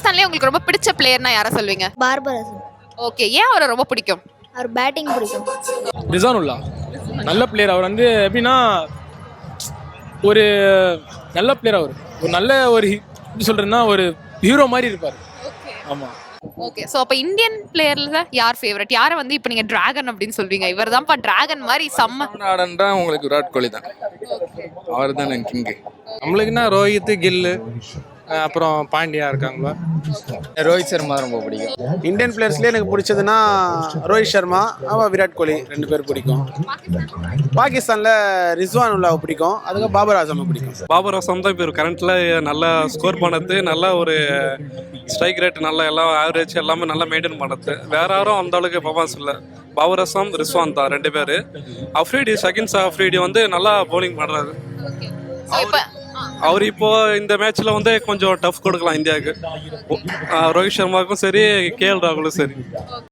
பாகிஸ்தான்லயே உங்களுக்கு ரொம்ப பிடிச்ச பிளேயர்னா யாரை சொல்வீங்க? பார்பர் அசம். ஓகே, ஏன் அவரை ரொம்ப பிடிக்கும்? அவர் பேட்டிங் பிடிக்கும். ரிசானுல்லா நல்ல பிளேயர். அவர் வந்து எப்படின்னா ஒரு நல்ல பிளேயர். அவர் ஒரு நல்ல ஒரு எப்படி சொல்றேன்னா ஒரு ஹீரோ மாதிரி இருப்பார். ஆமா. ஓகே, சோ அப்ப இந்தியன் பிளேயர்ல யார் ஃபேவரட்? யாரை வந்து இப்போ நீங்க டிராகன் அப்படின்னு சொல்வீங்க? இவர் தான்ப்பா டிராகன் மாதிரி செம்ம. ஆடன்றா உங்களுக்கு விராட் கோலி தான். அவர் தான் கிங்கு. நம்மளுக்குன்னா ரோஹித், கில்லு, அப்புறம் பாண்டியா இருக்காங்களா. ரோஹித் சர்மா ரொம்ப பிடிக்கும். இந்தியன் பிளேயர்ஸ்லேயே எனக்கு பிடிச்சதுன்னா ரோஹித் சர்மா, விராட் கோலி 2 பேர் பிடிக்கும். பாகிஸ்தானில் ரிஸ்வான் உல்லாவை பிடிக்கும். அதுக்கு பாபர் ஆசமை பிடிக்கும். பாபர் அசாம் தான் இப்போ கரண்ட்டில் நல்லா ஸ்கோர் பண்ணது, நல்ல ஒரு ஸ்ட்ரைக் ரேட், நல்லா எல்லாம் ஆவரேஜ் எல்லாமே நல்லா மெயின்டைன் பண்ணது. வேற யாரும் அந்த அளவுக்கு பர்ஃபார்மன்ஸ் இல்லை. பாபர் அசாம், ரிஸ்வான் தான் 2 பேர். அஃப்ரீடி செகண்ட்ஸ் அஃப்ரீடி வந்து நல்லா பவுலிங் பண்ணுறாரு. அவர் இப்போ இந்த மேட்ச்ல வந்து கொஞ்சம் டஃப் கொடுக்கலாம் இந்தியாவுக்கு. ரோஹித் சர்மாவுக்கும் சரி, KL ராகுலும் சரி.